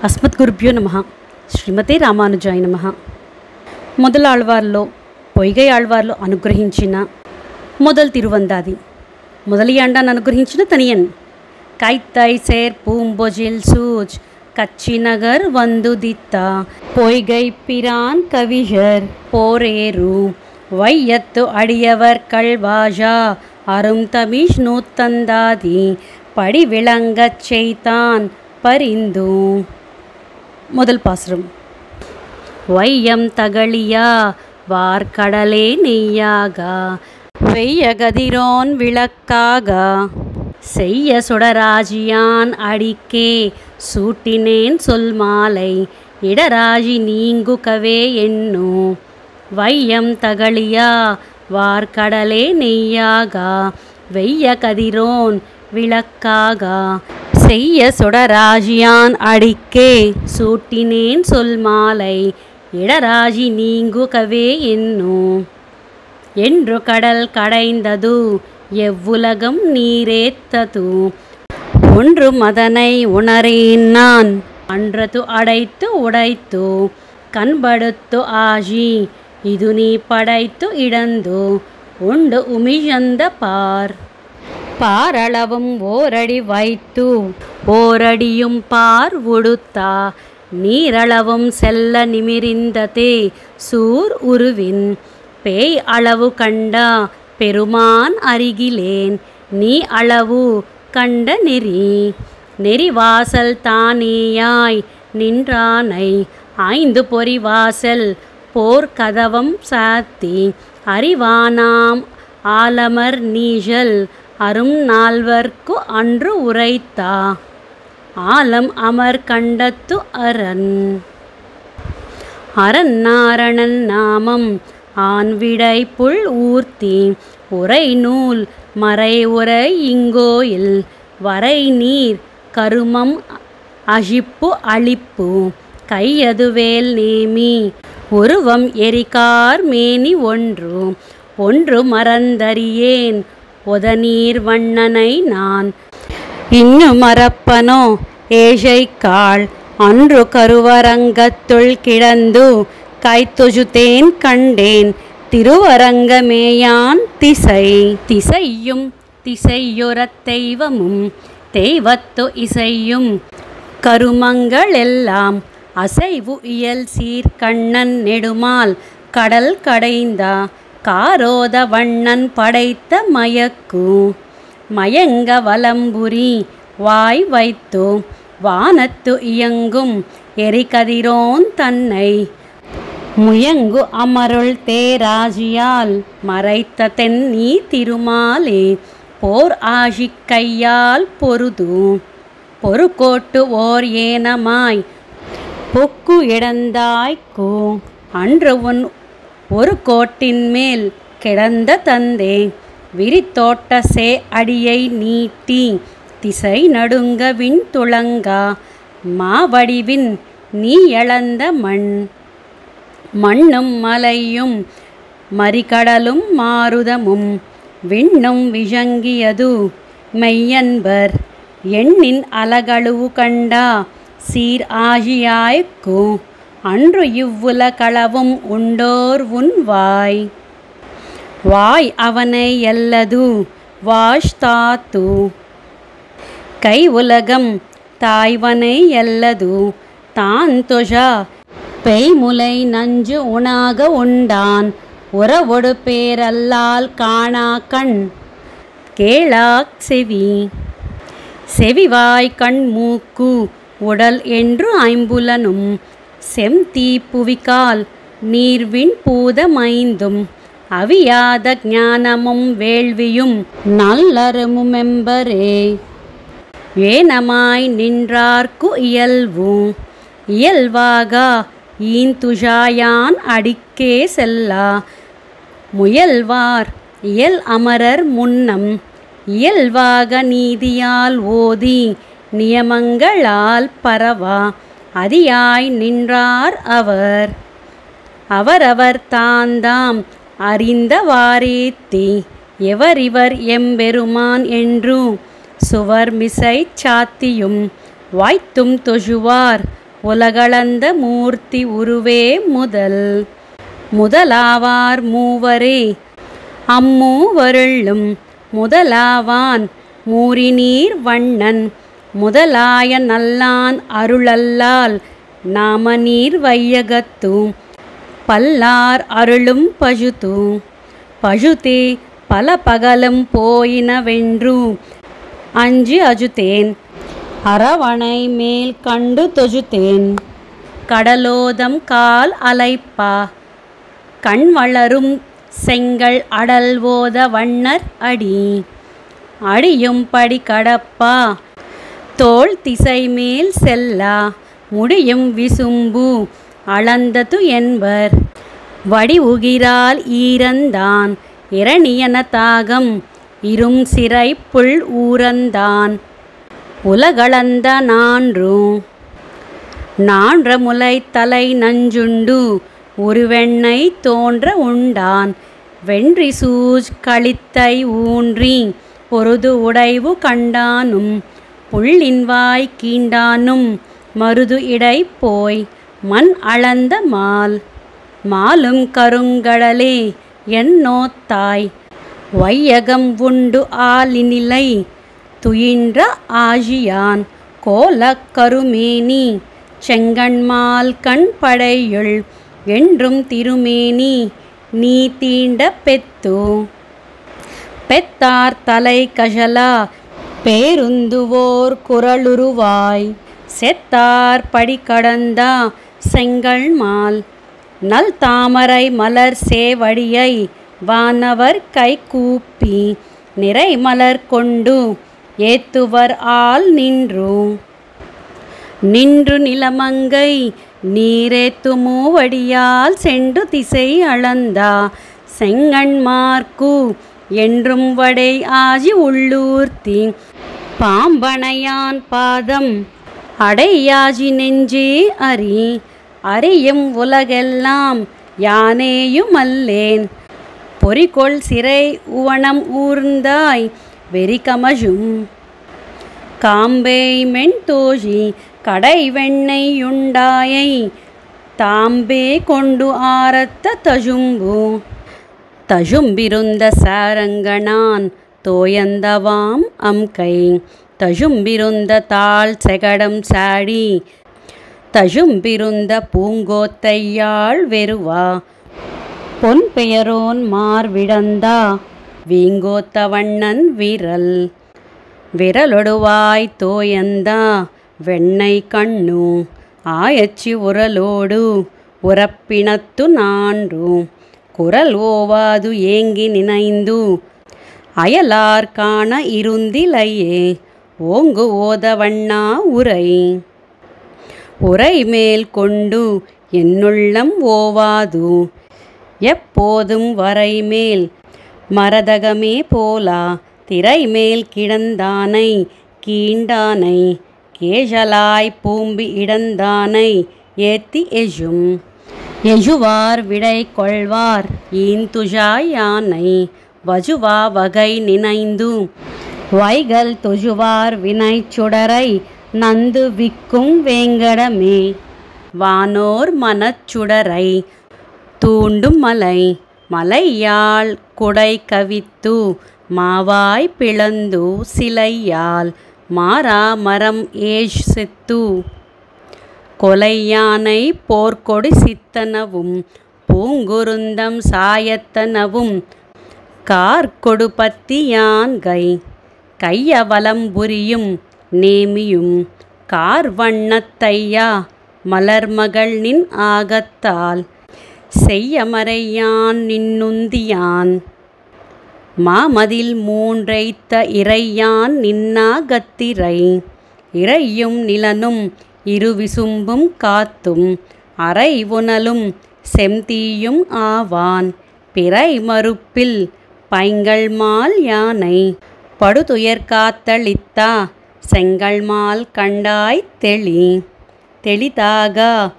అస్మద్గురుభ్యో నమః. శ్రీమతే రామానుజాయ నమః. మొదల ఆళ్వార్లో పొయ్గై ఆళ్వార్లు అనుగ్రహించిన முதல் திருவந்தாதி முதலியாண்டான் அனுகிரகிச்சின தனியன் கைத்தை சேர் பூம்பொஜில் சூஜ் கச்சி நகர் வந்துதித்தா பொய்கை பிரான் கவிஞர் போரேரு வையத்து அடியவர் கள்வாஜா அரும் தமிழ் நூத்தந்தாதி படி விளங்கச் செய்தான் பரிந்து. முதல் பாசுரம். வையம் தகழியா வார்கடலே நெய்யாக வெய்ய கதிரோன் விளக்காக செய்ய சுடராஜியான் அடிக்கே சூட்டினேன் சொல் மாலை இடராஜி நீங்குகவே எண்ணு. வையம் தகழியா வார்கடலே நெய்யாக வெய்ய கதிரோன் விளக்காக செய்ய சுடராஜியான் அடிக்கே சூட்டினேன் சொல் மாலை இடராஜி நீங்குகவே எண்ணு. என்று கடல் கடைந்தது எவ்வுலகம் நீரேத்தது ஒன்று மதனை உணரேன் நான் அன்றது அடைத்து உடைத்து கண்படுத்து ஆஜி இது நீ படைத்து இடந்து உண்டு உமிழந்த பார். பாரளவும் ஓரடி வைத்து ஓரடியும் பார் உடுத்தா நீரளவும் செல்ல நிமிரிந்ததே சூர் உருவின் பேய் அளவு கண்டா பெருமான் அருகிலேன் நீ அளவு கண்ட நெறி. நெறிவாசல் தானேயாய் நின்றானை ஐந்து பொறிவாசல் போர் கதவம் சாத்தி அறிவானாம் ஆலமர் நீழல் அரும் நால்வர்க்கு அன்று உரைத்தா ஆலம் அமர் கண்டத்து அரண். அரநாரணன் நாமம் ஆண்விடை புல் ஊர்த்தி உரை நூல் மறை உரை இங்கோயில் வரை நீர் கருமம் அழிப்பு அழிப்பு கையதுவேல் நேமி உருவம் எரிகார் மேனி ஒன்று ஒன்று மறந்தறியேன் ஒதநீர் வண்ணனை நான் இன்னு மறப்பனோ ஏழைக்காள் அன்று கருவரங்கத்துள் கிடந்து கைத்தொஜுதேன் கண்டேன் திருவரங்கமேயான் திசை. திசையும் திசையொரத் தெய்வமும் தெய்வத்து இசையும் கருமங்களெல்லாம் அசைவு இயல் சீர்கண்ணன் நெடுமால் கடல் கடைந்தா காரோத வண்ணன் படைத்த மயக்கு. மயங்க வலம்புரி வாய் வைத்து வானத்து இயங்கும் எரிகதிரோன் தன்னை முயங்கு அமருள் தேராஜியால் மறைத்த தென்னி திருமாலே போர் ஆழி கையால் பொருது பொறுக்கோட்டு ஓர் ஏனமாய் பொக்கு இடந்தாய்க்கு அன்று உன் ஒரு கோட்டின் மேல் கிடந்த தந்தே விரித்தோட்ட சே அடியை நீட்டி திசை நடுங்க விண் துளங்கா மாவடிவின் நீ எழந்த மண். மண்ணும் மலையும் மறிகடலும் மாருதமும் விண்ணும் விழங்கியது மெய்யன்பர் எண்ணின் அலகளவு கண்டா சீர் ஆகியாய்க்கு அன்று இவ்வுல களவும் உண்டோர் உன் வாய். வாய் அவனை எல்லது வாஷ்தாத்து கை உலகம் தாய்வனை எல்லது தான் தொழா பெய்முலை நஞ்சு உணாக உண்டான் உறவொடு பேரல்லால் காணா கண் கேளாக் செவி. செவிவாய் கண் மூக்கு உடல் என்று ஐம்புலனும் செம்தீ புவிகால் நீர்வின் பூதமைந்தும் அவியாத ஞானமும் வேள்வியும் நல்லறமுமெம்பரே ஏனமாய் நின்றார்க்கு இயல்வு. இயல்வாக ஈந்துஷாயான் அடிக்கே செல்லா முயல்வார் இயல் அமரர் முன்னம் இயல்வாக நீதியால் ஓதி நியமங்களால் பரவா அதியாய் நின்றார் அவர். அவரவர் தாந்தாம் அறிந்தவாறேத்தி எவரிவர் எம்பெருமான் என்று சுவர் மிசை சாத்தியும் வாய்த்தும் தொழுவார் உலகளந்த மூர்த்தி உருவே முதலாவார் மூவரே அம்மூவருள்ளும் முதலாவான் மூரிநீர் வண்ணன் முதலாய நல்லான் அருளல்லால் நாமநீர் வையகத்து பல்லார் அருளும் பஜுதே பல பகலும் போயினவென்று அஞ்சி அஜுதேன் அரவணை மேல் கண்டு தொஜுதேன் கடலோதம் கால் அலைப்பா கண் வளரும் செங்கல் அடல் ஓத வண்ணர் அடியும் படி கடப்பா தோள் திசை மேல் செல்லா முடியும் விசும்பு அளந்தது என்பர் வடி உகிரால் ஈரந்தான் இரணியன தாகம் இரும் சிறை புல் ஊரந்தான் உலகளந்த நான்ற முலை தலை நஞ்சுண்டு உருவெண்ணை தோன்ற உண்டான் வென்றி சூஜ் களித்தை ஊன்றி பொருது உடைவு கண்டானும் புள்ளின்வாய் கீண்டானும் மருது இடை போய் மண் அளந்த மாலும் கருங்கடலே என்னோத்தாய் வையகம் உண்டு ஆலினிலை துயின்ற ஆழியான் கோலக் கருமேனி செங்கண்மால் கண் படையுள் என்றும் திருமேனி நீ தீண்ட பெத்தார் தலை கஷலா பேருந்துவோர் குரலுருவாய் செத்தார் படி கடந்தா செங்கல்மால் நல் தாமரை மலர் சேவடியை வானவர் கை கூப்பி நிறை மலர் கொண்டு ஏத்துவர் ஆல் நின்று நிலமங்கை நீரேத்து மூவடியால் சென்று திசை அளந்தா செங்கண்மார்க்கு என்றும் வடை ஆஜி உள்ளூர்த்தி பாம்பனையான் பாதம் அடையாஜி நெஞ்சே அறியும் உலகெல்லாம் யானேயுமல்லேன் பொறிகொள் சிறை உவனம் ஊர்ந்தாய் வெறிகமஜும் காம்பேய் மென்தோழி கடை வெண்ணெயுண்டாயை தாம்பே கொண்டு ஆரத்த தஜும்பிருந்த சாரங்கனான் தோயந்தவாம் அம்கை தஜும்பிருந்த தாள் செகடம் சாடி தஜும்பிருந்த பூங்கோத்தையாள் வெறுவா பொன் பெயரோன் மார்விடந்தா வீங்கோத்த வண்ணன் விரலொடுவாய் தோயந்தா வெண்ணை கண்ணு ஆயச்சி உரலோடு உரப்பினத்து நான்று குரல் ஓவாது ஏங்கி நினைந்து அயலார் காண இருந்திலையே ஓங்கு ஓதவண்ணா உரை மேல் கொண்டு என்னுள்ளம் ஓவாது எப்போதும் வரை மேல் மரதகமே போலா திரை மேல் கிடந்தானை கீண்டானை கேஜலாய் பூம்பி இடந்தானை ஏத்தி எஜுவார் விடை கொள்வார் ஈந்துஜாய் யானை வஜுவா வகை நினைந்து வைகல் துஜுவார் வினை சுடரை நந்து விக்கும் வேங்கடமே வானோர் மனச்சுடரை தூண்டும் மலையாள் குடை கவித்து மாவாய் பிளந்து சிலையால் மாறா மரம் ஏஷ் செத்து கொலையானை போர்க்கொடி சித்தனவும் பூங்குருந்தம் சாயத்தனவும் கார்கொடு பத்தியான் கையவலம் புரியும் நேமியும் கார்வண்ணத்தையா மலர்மகள் நின் ஆகத்தால் செய்யமறையான் நின்னுந்தியான் மாமதில் மூன்றைத்த இறையான் நின்னாகத்திரை இறையும் நிலனும் இருவிசும்பும் காத்தும் அரை உணலும் செம்தீயும் ஆவான் பிறை மறுப்பில் பைங்கள்மால் யானை படுதுயர் காத்தளித்தா செங்கல்மால் கண்டாய் தெளிதாக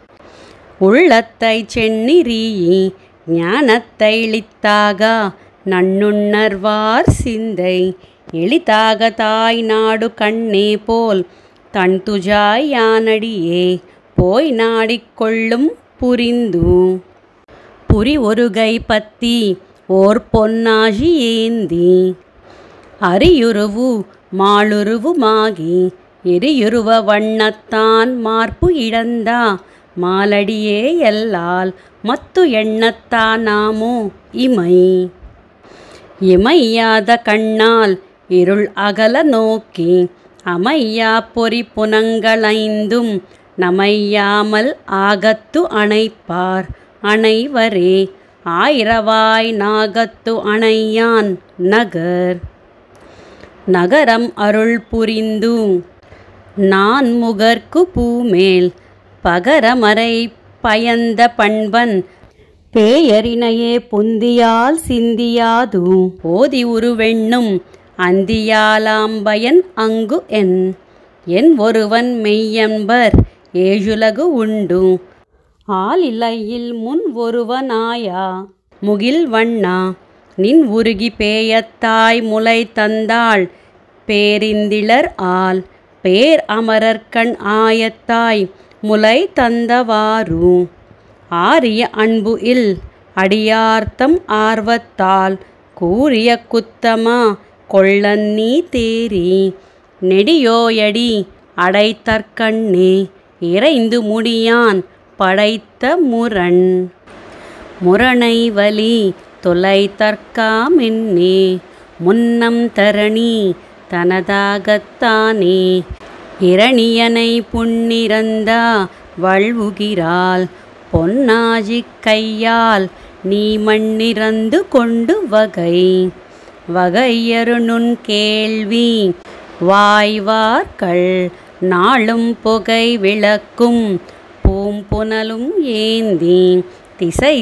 உள்ளத்தை சென்னிரீயி ஞானத்தை இளித்தாக நன்னுணர்வார் சிந்தை எளிதாக தாய் நாடு கண்ணே போல் தன் துஜாய் யானடியே போய் நாடிக்கொள்ளும் புரிந்து. புரி ஒரு கைப்பத்தி ஓர் பொன்னாழி ஏந்தி அரியுருவு மாலுருவுமாகி எரியுருவ வண்ணத்தான் மார்பு இழந்தா மாலடியே எல்லால் மத்து எண்ணத்தான் நாமோ இமையாத கண்ணால் இருள் அகல நோக்கி அமையா பொறி புனங்களைந்தும் நமையாமல் ஆகத்து அணைப்பார் அணைவரே ஆயிரவாய் நாகத்து அணையான் நகரம் அருள் புரிந்து நான் முகர்க்கு பூமேல் பகரமறை பயந்த பண்பன் பேயரினையே புந்தியால் சிந்தியாது ஓதி உருவெண்ணும் அந்தியாலாம்பயன் அங்கு என் ஒருவன் மெய்யன்பர் ஏழுலகு உண்டு ஆலிலையில் முன் ஒருவனாயா முகில் வண்ணா நின் உருகி பேயத்தாய் முலை தந்தாள் பேரிந்திளர் ஆல் பேர் அமரர்கண் ஆயத்தாய் முலை தந்தவாறு ஆரிய அன்பு இல் அடியார்த்தம் ஆர்வத்தால் கூறிய குத்தமா கொள்ளன்னீ தேரி நெடியோயடி அடைத்தற்கண்ணே இறைந்து முடியான் படைத்த முரணை வலி தொலைத்தற்காமென்னே முன்னம் தரணி தனதாகத்தானே இரணியனை புன்னிறந்தா வள்வுகிறாள் பொன்னாஜி கையால் நீ மண்ணிறந்து கொண்டு வகையரு நுண் கேள்வி வாய்வார்கள் நாளும் புகை விளக்கும் பூம்புனலும் ஏந்தி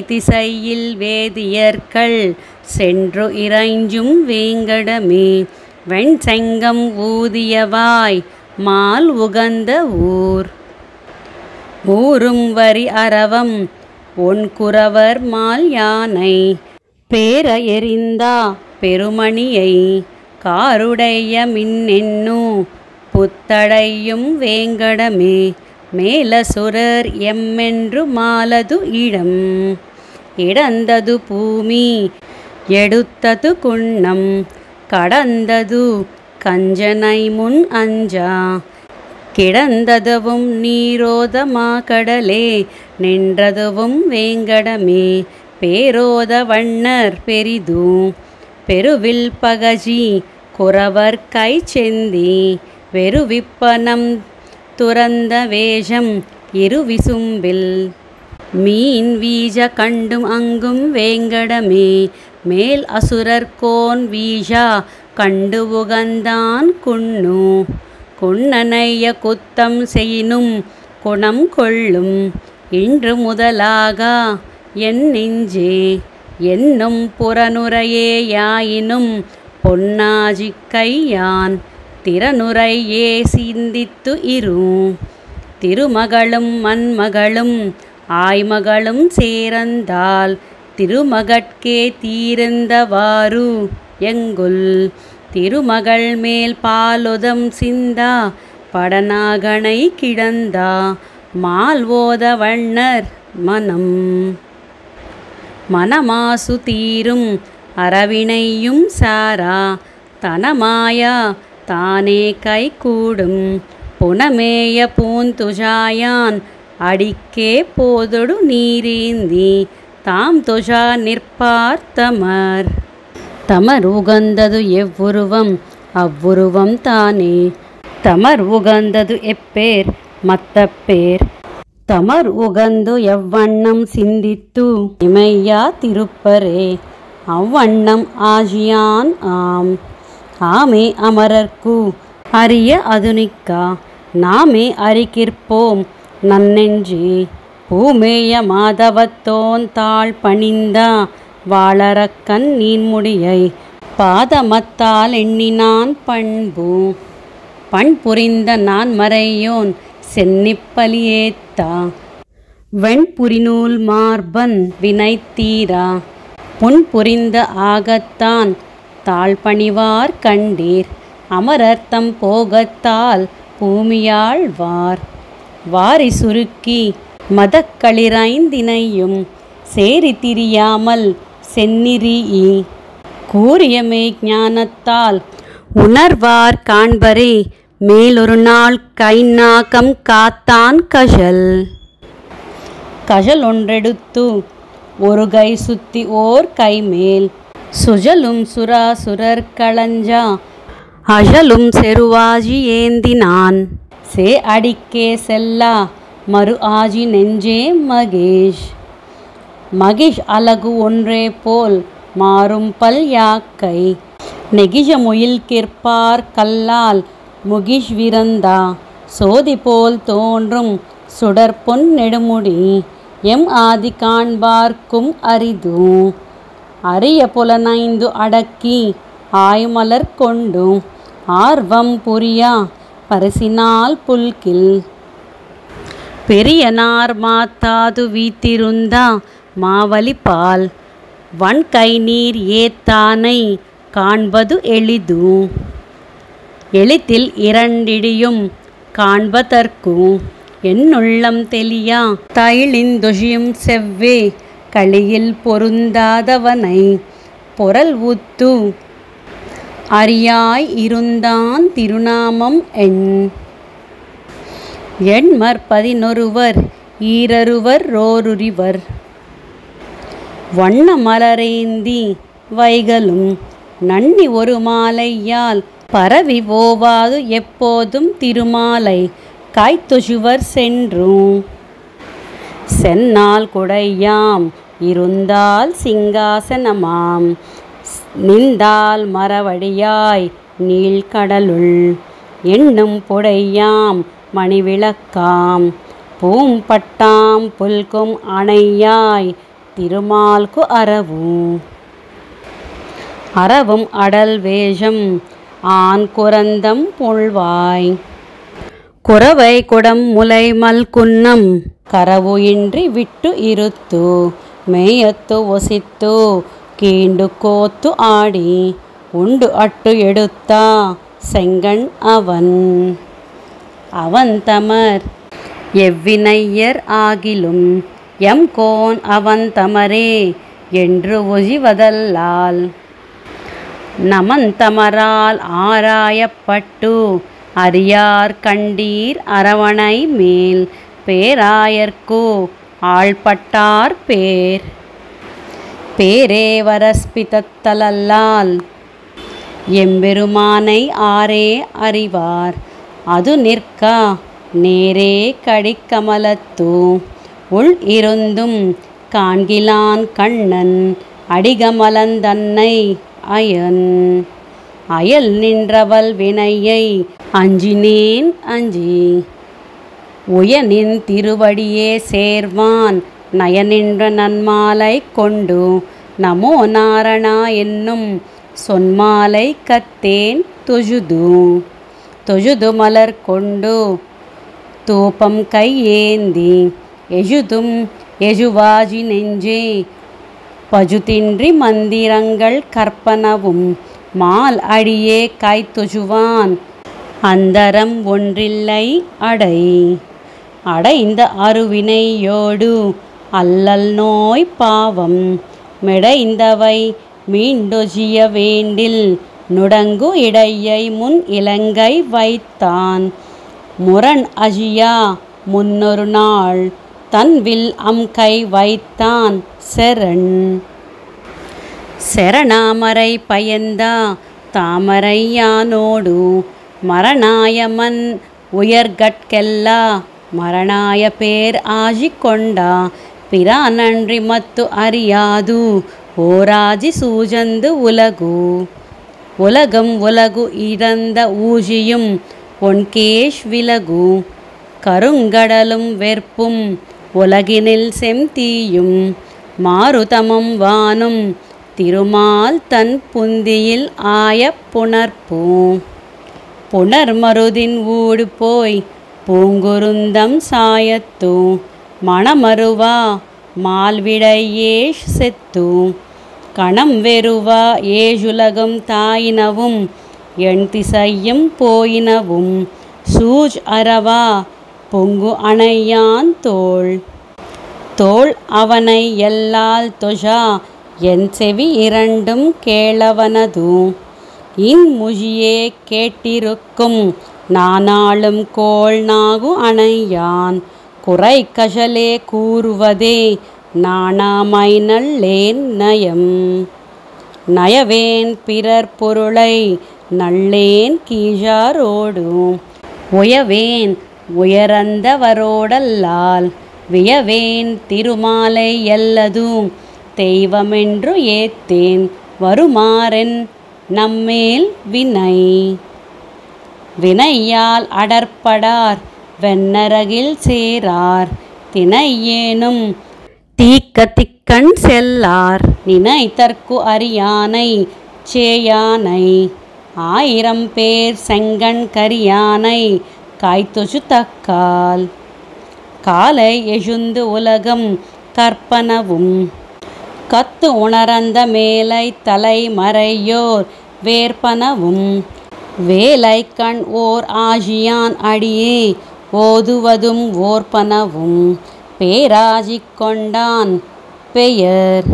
திசையில் வேதியர்கள் சென்று இறைஞ்சும் வேங்கடமே வெண்செங்கம் ஊதியவாய் மால் உகந்த ஊரும் வரி அரவம் ஒன்குறவர் மால் யானை பேர எறிந்தா பெருமணியை காருடைய மின்னென்னு புத்தடையும் வேங்கடமே மேலசுரர் எம்மென்று மாலது இடந்தது பூமி எடுத்தது குன்னம் கடந்தது கஞ்சனை முன் அஞ்சா கிடந்ததுவும் நீரோதமா கடலே நின்றதுவும் வேங்கடமே பேரோத வண்ணர் பெரிது பெருவில் பகஜி குறவர் கை செந்தி வெறுவிப்பனம் துறந்த வேஷம் இருவிசும்பில் மீன் வீஜ கண்டும் அங்கும் வேங்கடமே மேல் அசுரர் கோன் வீஷா கண்டு உகந்தான் குன்னனைய குத்தம் செய்யினும் குணம் கொள்ளும் இன்று முதலாக என் நெஞ்சே என்னும் புறனுரையே யாயினும் பொன்னாஜி கையான் திறனுரையே சிந்தித்து திருமகளும் மண்மகளும் ஆய்மகளும் சேரந்தால் திருமகட்கே தீர்ந்தவாறு எங்குல் திருமகள் மேல் பாலுதம் சிந்தா படநாகனை கிடந்தா மால்வோத வண்ணர் மனமாசு தீரும் அரவினையும் சாரா தனமாயா தானே கை கூடும் புனமேய பூந்துஜாயான் அடிக்கே போதொடு நீரேந்தி தாம் துஷா நிற்பார் தமர் உகந்தது எவ்வுருவம் அவ்வுருவம் தானே தமர் உகந்தது எப்பேர் மத்த பேர் தமர் உகந்து எவ்வண்ணம் சிந்தித்து இமையா திருப்பரே அவ்வண்ணம் ஆஜியான் ஆமே அமரர்க்கு அரிய அதுனிக்கா நாமே அறிகிற்போம் நன்னெஞ்சே பூமேய மாதவத்தோன் தாழ் பணிந்தா வாளரக்கன் நீன்முடியை பாதமத்தால் எண்ணினான் பண் புரிந்த நான் மறையோன் சென்னிப்பலியேத்தா வெண்புரிநூல் மார்பன் வினைத்தீரா புன் புரிந்த ஆகத்தான் தாழ்பணிவார் கண்டீர் அமரர்த்தம் போகத்தால் பூமியாழ்வார் வாரி சுருக்கி மதக்களிரைந்தினையும் சேரி திரியாமல் செந்நிறீ கூறிய மெய்ஞானத்தால் உணர்வார் காண்பரே மேலொரு நாள் கைநாகம் காத்தான் கஜல் ஒன்றெடுத்து ஒரு கை சுத்தி ஓர் கைமேல் சுஜலும் சுராசுரர் களஞ்சா அழலும் செருவாஜி ஏந்தினான் சே அடிக்கே செல்லா மறு ஆஜி நெஞ்சே மகேஷ் அலகு ஒன்றே போல் மாறும் பல் யாக்கை நெகிழ முயில் கிற்பார் கல்லால் முகிஷ் விரந்தா சோதி போல் தோன்றும் சுடற்பொன் நெடுமுடி எம் ஆதி காண்பார்க்கும் அரிது அரிய புலனைந்து அடக்கி ஆய்மலர் கொண்டு ஆர்வம் புரியா பரிசினால் புல்கில் பெரியனார் மாத்தாது வீத்திருந்தா மாவலி பால் வன்கை நீர் ஏத்தானை காண்பது எளிதில் இரண்டிடியும் காண்பதற்கு என்னுள்ளம் தெளியா தைளிந்தொழியும் செவ்வே களியில் பொருந்தாதவனை பொருள் ஊத்து அறியாய் இருந்தான் திருநாமம் எண்மர் 11 ஈரருவர் ரோருரிவர் வண்ண மலரேந்தி வைகளும் நன்னி ஒரு மாலையால் பரவி ஓவாது எப்போதும் திருமாலை காய்த்தொழுவர் சென்னால் குடையாம் இருந்தால் சிங்காசனமாம் நின்றால் மரவடியாய் நீள்கடலுள் எண்ணும் புடையாம் மணிவிளக்காம் பூம்பட்டாம் புல்கும் அணையாய் திருமால்கு அரவும் அடல் வேஷம் ஆண் குரந்தம் புல்வாய் குரவை குடம் முலை மல்குன்னம் கரவு இன்றி விட்டு இருத்து மேயத்து ஒசித்து கீண்டு கோத்து ஆடி உண்டு அட்டு எடுத்தா செங்கண் அவன் தமர் எவ்வினையர் ஆகிலும் எம் கோன் அவன் தமரே என்று ஒழிவதல்லால் நமந்தமரால் ஆராயப்பட்டு அறியார் கண்டீர் அரவணை மேல் பேராயர்க்கு ஆள்பட்டார் பேரே வரஸ்பிதத்தலால் எம்பெருமானை ஆரே அறிவார் அது நிற்கா நேரே கடிக்கமலத்து உள் இருந்தும் காண்கிலான் கண்ணன் அடிகமலந்தன்னை அயல் நின்றவள் வினையை அஞ்சினேன் உயனின் திருவடியே சேர்வான் நயனின்ற நன்மாலை கொண்டு நமோ நாரணா என்னும் சொன்மாலை கத்தேன் தொழுது மலர் கொண்டு தூபம் கையேந்தி எஜுவாஜி நெஞ்சே பஜுதின்றி மந்திரங்கள் கற்பனவும் மால் அடியே காய்த்தொழுவான் அந்தரம் ஒன்றில்லை அடைந்த அருவினையோடு அல்லல் நோய் பாவம் மெடைந்தவை மீண்டொழிய வேண்டில் நுடங்கு இடையை முன் இலங்கை வைத்தான் முரண் அஜியா முன்னொரு நாள் தன்வில் கை வைத்தான் செரணாமரை பயந்தா தாமரை யானோடு மரணாயமன் உயர்கட்கெல்லா மரணாய பேர் ஆஜி கொண்டா பிரானன்றி மத்து அறியாது ஓராஜி சூஜந்து உலகு இறந்த ஊஜியும் ஒன்கேஷ் விலகு கருங்கடலும் வெற்பும் உலகினில் செம்தீயும் மாருதமும் வானும் திருமால் தன் புந்தியில் ஆய புணர்மருதின் ஊடு போய் பூங்குருந்தம் சாயத்து மணமருவா மால்விடையேஷ் செத்து கணம் வெறுவா ஏழுலகம் தாயினவும் எண் திசையும் போயினவும் சூஜ் அரவா பொங்கு அணையான் தோள். தோள் அவனை எல்லால் தொழா என் செவி இரண்டும் கேளவனது. இன்முழியே கேட்டிருக்கும் நானாளும் கோள் நாகு அணையான். குறை கழலே கூறுவதே நாணாமை நல்லேன் நயம். நயவேன் பிறர் பொருளை நல்லேன் கீழாரோடு. உயவேன் உயரந்தவரோடல்லால் வியவேன் திருமாலை எல்லதும் தெய்வமென்று ஏத்தேன் வருமாறென் நம்மேல் வினை. வினையால் அடர்ப்படார் வெண்ணரகில் சேரார் தினையேனும் தீக்க திக்கண் செல்லார். நினைத்தற்கு அறியானை சேயானை ஆயிரம் பேர் செங்கண் கரியானை காய்த்தொழு தக்கால். காலை எழுந்து உலகம் கற்பனவும் கத்து உணரந்த மேலை தலைமறையோர் வேற்பனவும். வேலை கண் ஓர் ஆழியான் அடியே ஓதுவதும் ஓர்பனவும். பேராஜி கொண்டான் பெயர்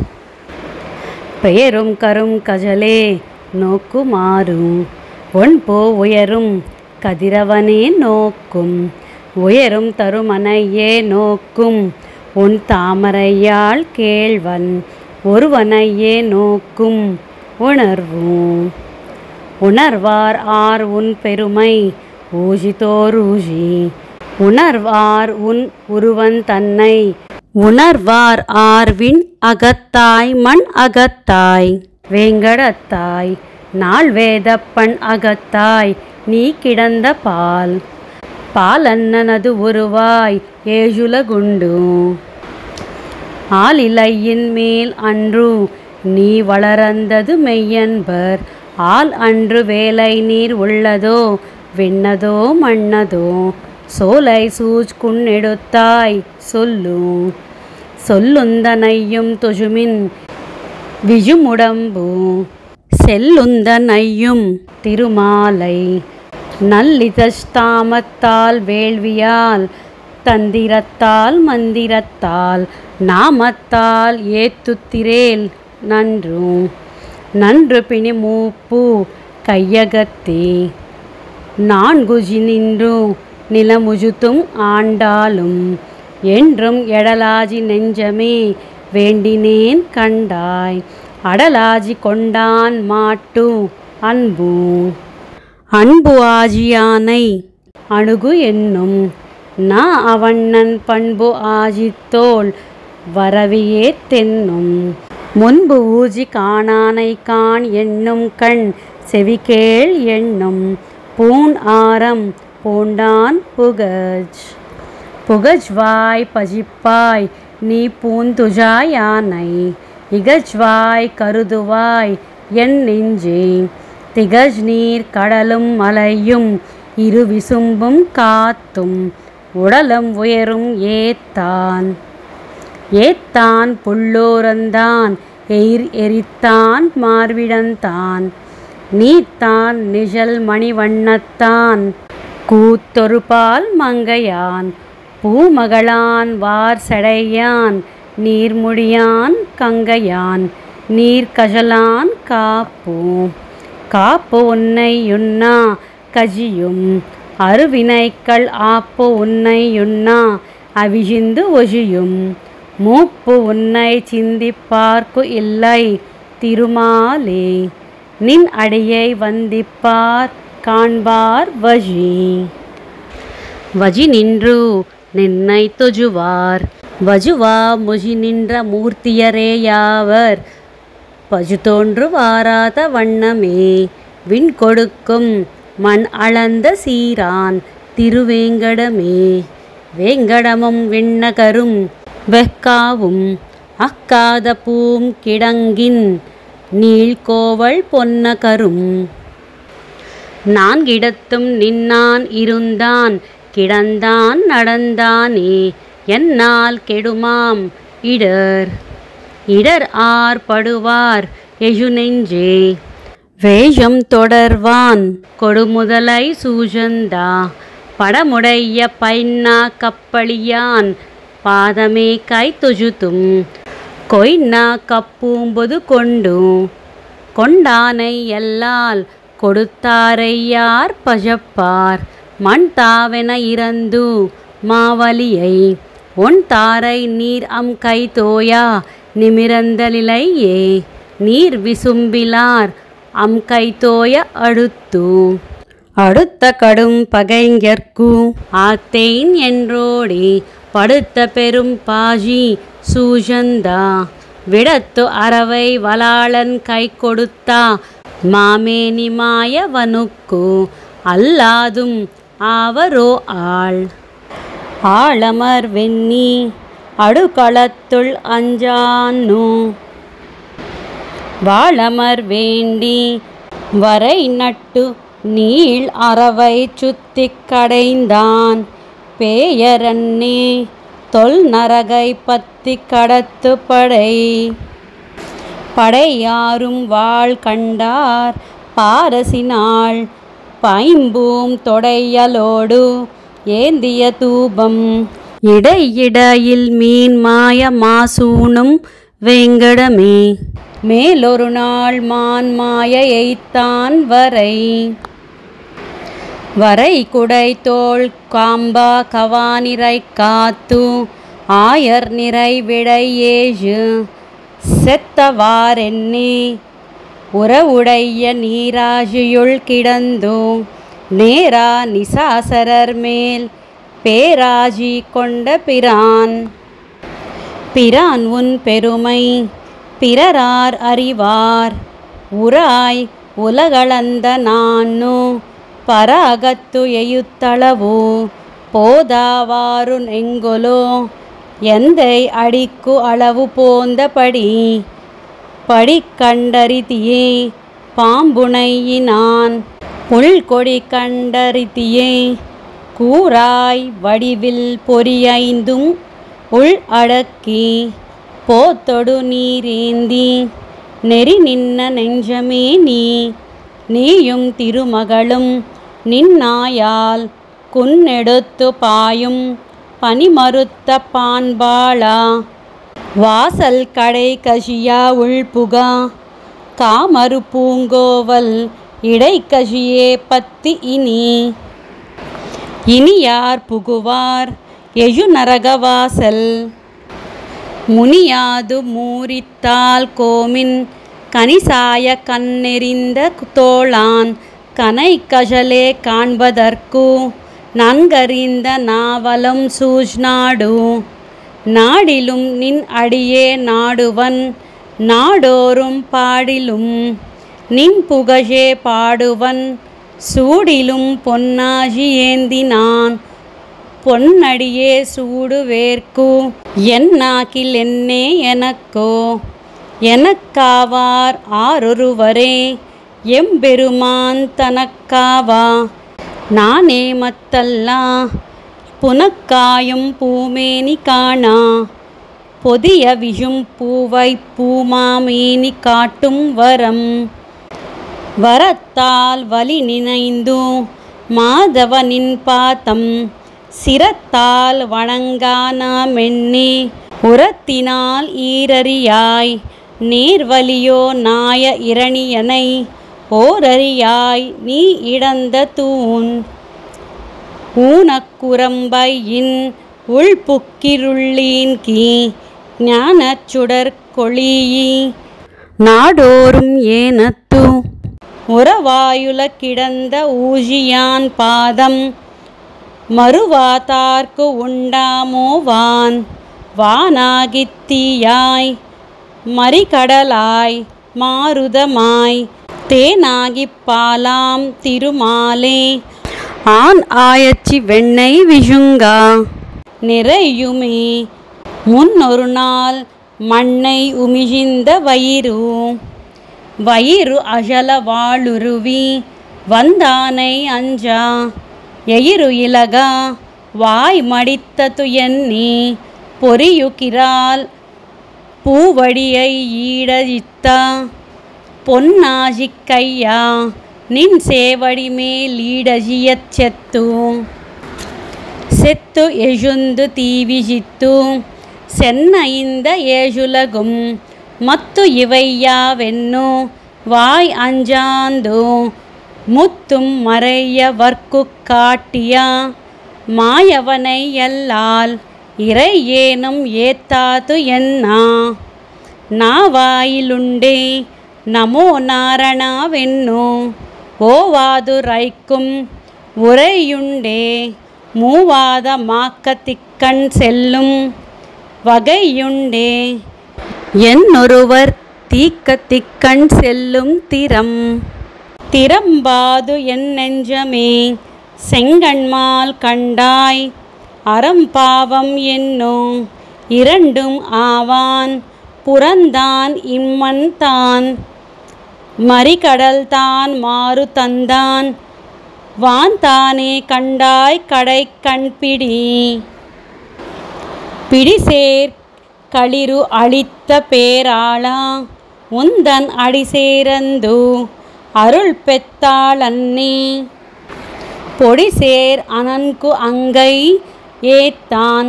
பெயரும் கரும் கஜலே நோக்குமாறும். ஒன்போ உயரும் கதிரவனே நோக்கும். உயரும் தருமனையே நோக்கும் உன் தாமரையாள் கேழ்வன். ஒருவனையே நோக்கும் உணர்வும். உணர்வார் ஆர் உன் பெருமை ஊழிதோரூழி. உணர்வார் உன் உருவன் தன்னை. உணர்வார் ஆர்வின் அகத்தாய் மண் அகத்தாய் வேங்கடத்தாய். நாள் வேதப்பண் அகத்தாய் நீ கிடந்த பால். பாலன்னனது உருவாய் ஏழுலகுண்டு. ஆலிலையின் மேல் அன்று நீ வளரந்தது மெய்யன்பர். ஆல் அன்று வேலை நீர் உள்ளதோ விண்ணதோ மண்ணதோ. சோலை சூழ் குன்னெடுத்தாய் சொல்லு. சொல்லுந்தனையும் தொழுமின் விழுமுடம்பு. செல்லுந்தனையும் திருமாலை நல்லிதஸ்தாமத்தால் வேள்வியால் தந்திரத்தால் மந்திரத்தால் நாமத்தால் ஏத்துத்திரேல் நன்று. நன்று பிணி மூப்பு கையகத்தே நான்குஜி நின்று நிலமுஜுத்தும் ஆண்டாலும். என்றும் எடலாஜி நெஞ்சமே வேண்டினேன் கண்டாய். அடலாஜி கொண்டான் மாட்டு அன்பு. அன்பு ஆஜியானை அணுகு என்னும் நா அவண்ணன் பண்பு ஆஜித்தோள் வரவியே தென்னும். முன்பு ஊஜி காணானை காண் என்னும் கண் செவிகேள் என்னும். பூண் ஆரம் பூண்டான் புகஜ். புகஜ்வாய் பஜிப்பாய் நீ பூந்துஜாயானை. இகஜ்வாய் கருதுவாய் என் நெஞ்சே. திகஜ் நீர் கடலும் மலையும் இரு விசும்பும் காத்தும். உடலம் உயரும் ஏத்தான். ஏத்தான் புல்லோரந்தான் எயிர் எரித்தான் மார்விடந்தான். நீத்தான் நிழல் மணிவண்ணத்தான் கூத்தொருபால் மங்கையான். பூமகளான் வார் செடையான் நீர்முடியான் கங்கையான். நீர்கஜலான் காப்பு. காப்பு உன்னை யுண்ணா கஜியும். அருவினைக்கள் ஆப்பு உன்னை யுண்ணா அவிழிந்து ஒழியும். மூப்பு உன்னை சிந்திப்பார்க்கு இல்லை திருமாலே. நின் அடியை வந்திப்பார் காண்பார் வழி. வஜி நின்று நின்னை தொஜுவார். வஜுவா முஜி நின்ற மூர்த்தியரேயாவர். பஜு தோன்று வாராத வண்ணமே விண் கொடுக்கும் மண் அளந்த சீரான் திருவேங்கடமே. வேங்கடமும் விண்ணகரும் வெக்காவும் அக்காத பூம் கிடங்கின் நீள்கோவல் பொன்னகரும். நான்கிடத்தும் நின்னான் இருந்தான் கிடந்தான் நடந்தானே. என்னால் கெடுமாம் இடர். இடர் ஆர் படுவார் எழுநெஞ்சே. வேஷம் தொடர்வான் கொடுமுதலை சூழந்தா. படமுடைய பைன்னா கப்பளியான் பாதமே கை துஜுத்தும் கொய்னா கப்பூம்பொது கொண்டு கொண்டானை எல்லால் கொடுத்தாரை யார் பஜப்பார் மண் தாவென இறந்து மாவலியை ஒன் தாரை நீர் அம் கை தோயா நிமிரந்தலிலையே நீர் விசும்பிலார் அம் கை தோய அடுத்த கடும் பகைஞர்க்கு ஆத்தேன் என்றோடி படுத்த பெரும் பாஜி சூஜந்தா விடத்து அறவை வலாளன் கை கொடுத்தா மாமேனி மாயவனுக்கு அல்லாதும் ஆவரோ ஆளமர் வெண்ணி அடுக்களத்துள் அஞ்சானு வாளமர் வேண்டி வரை நட்டு நீள் அறவை சுத்தி கடைந்தான் பேயரன்னே தொல் நரகை பத்தி கடத்து படையாரும் வாழ் கண்டார் பாரசினாள் பைம்பூம் தொடையலோடு ஏந்திய தூபம் இடையிடையில் மீன் மாய மாசூனும் வேங்கடமே மேலொரு நாள் மான் மாய எய்த்தான் வரை குடை தோள் காம்பா கவானிரை காத்து ஆயர் நிறை விடை ஏழு செத்தவாரென்னே உறவுடைய நீராஜியுள் கிடந்து நேரா நிசாசரர் மேல் பேராஜி கொண்ட பிரான் உன் பெருமை பிறரார் அறிவார் உராய் உலகளந்த நானு பராகத்து எயுத்தளவு போதாவாரு எங்கொலோ எந்தை அடிக்கு அளவு போந்தபடி கண்டறிதியே பாம்புனையினான் புல்கொடி கண்டறிதியே கூராய் வடிவில் பொறியைந்தும் உள் அடக்கி போத்தொடு நீரேந்தி நெறி நின்ன நெஞ்சமே நீயும் திருமகளும் நின்னாயால் குன்னெடுத்து பாயும் பனிமறுத்த பான்பாளா வாசல் கடை கஷியா உள்புகா காமறு பூங்கோவல் இடைக்கஷியே பத்தி இனி யார் புகுவார் எழு நரகவாசல் முனியாது மூரித்தால் கோமின் கனிசாய கண்ணெறிந்த தோளான் கனை கஜலே காண்பதற்கு நன்கறிந்த நாவலம் சூஜ்நாடு நாடிலும் நின் அடியே நாடுவன் நாடோறும் பாடிலும் நின் புகழே பாடுவன் சூடிலும் பொன்னாகி ஏந்தினான் பொன்னடியே சூடு வேர்க்கு என்னாக்கில் என்னே எனக்காவார் ஆரொருவரே எம்பெருமான் தனக்காவா நானே மத்தல்லா புனக்காயும் பூமேனி காணா பொதிய விஷும் பூவை பூமாமேனி காட்டும் வரத்தால் வலி நினைந்து மாதவனின் பாதம் சிரத்தால் வணங்கானா மென்னே உரத்தினால் ஈரறியாய் நீர்வலியோ நாய இரணியனை ஓரறியாய் நீ இடந்த தூண் ஊனக்குரம்பையின் உள்புக்கிருள்ளீன்கி ஞானச் சுடர் கொளியி நாடோறும் ஏனத்து உறவாயுல கிடந்த ஊழியான் பாதம் மறுவாதார்க்கு உண்டாமோ வானாகித்தீயாய் மறிகடலாய் மாருதமாய் தேனாகிப் பாலாம் திருமாலே ஆண் ஆயச்சி வெண்ணெய் விஷுங்கா நிறையுமே முன்னொரு நாள் மண்ணை உமிழ்ந்த வயிறு அழல வாளுருவி வந்தானை அஞ்சா எயிரு இலகா வாய் மடித்தது எண்ணி பொறியுகிறாள் பூவடியை ஈடழித்தா பொன்னாஜிக் கையா நின் சேவடி மேல் ஈடழியச் செத்து செத்து எழுந்து தீவிஜித்து சென்ன இந்த ஏழுலகும் மத்து இவையாவென்னு வாய் அஞ்சாந்து முத்தும் மறைய வர்க்கு காட்டியா மாயவனை எல்லால் இறை ஏனும் ஏத்தாது என்னா நாவாயிலுண்டே நமோ நாரணாவென்னு ஓவாது ரைக்கும் உரையுண்டே மூவாத மாக்கத்திக்கண் செல்லும் வகையுண்டே என்னொருவர் தீக்கத்திக்கண் செல்லும் திறம்பாது என் நெஞ்சமே செங்கண்மால் கண்டாய் அறம்பாவம் என்னும் இரண்டும் ஆவான் புறந்தான் இம்மன் தான் மறிகடல் தான் மாறு தந்தான் வான்தானே கண்டாய் கடை கண்பிடி பிடிசேர் களிறு அளித்த பேராளா உந்தன் அடிசேரந்து அருள் பெத்தாளன்னே பொடிசேர் அனன்கு அங்கை ஏத்தான்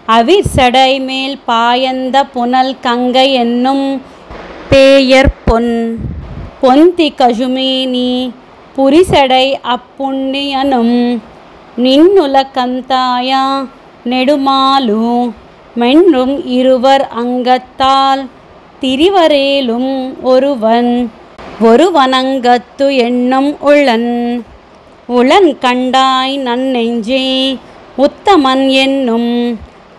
அவிர்சடை மேல் பாயந்த புனல் கங்கை என்னும் பேயர் பொந்தி கஜுமேனி புரிசடை அப்புண்ணியனும் நின்னுல கந்தாயா நெடுமாலு மென்றும் இருவர் அங்கத்தால் திரிவரேலும் ஒருவனங்கத்து எண்ணம் உளன் கண்டாய் நன்னெஞ்சே உத்தமன் என்னும்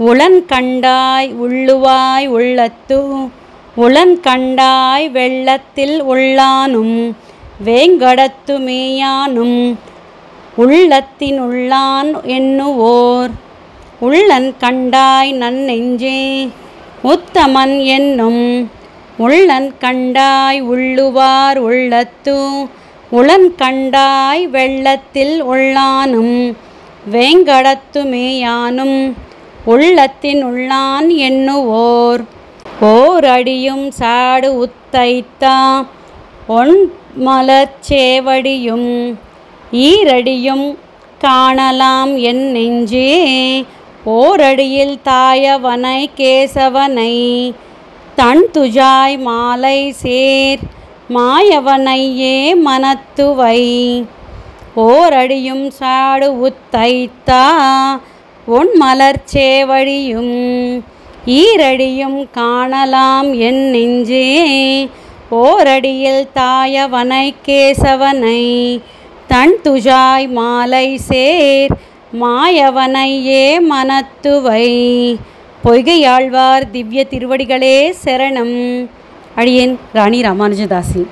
உளன் கண்டாய் உள்ளுவாய் உள்ளத்து உளன் கண்டாய் வெள்ளத்தில் உள்ளானும் வேங்கடத்து மேயானும் உள்ளத்தினுள்ளான் எண்ணுவோர் உள்ளன் கண்டாய் நன்னெஞ்சே உத்தமன் என்னும் உள்ளன் கண்டாய் உள்ளுவார் உள்ளத்து உளன் கண்டாய் வெள்ளத்தில் உள்ளானும் வேங்கடத்து மேயானும் உள்ளத்தினுள்ளான் எண்ணுவோர் ஓரடியும் சாடு உத்தைத்தா ஒன் மலர்ச்சேவடியும் ஈரடியும் காணலாம் என் நெஞ்சே ஓரடியில் தாயவனை கேசவனை தன் துஜாய் மாலை சேர் மாயவனையே மனத்துவை ஓரடியும் சாடு உத்தைத்தா உன் மலர்ச்சேவடியும் ஈரடியும் காணலாம் என் நெஞ்சே ஓரடியில் தாயவனை கேசவனை தன் துஜாய் மாலை சேர் மாயவனையே மனத்துவை. பொய்கையாழ்வார் திவ்ய திருவடிகளே சரணம். அடியேன் ராணி ராமானுஜதாசி.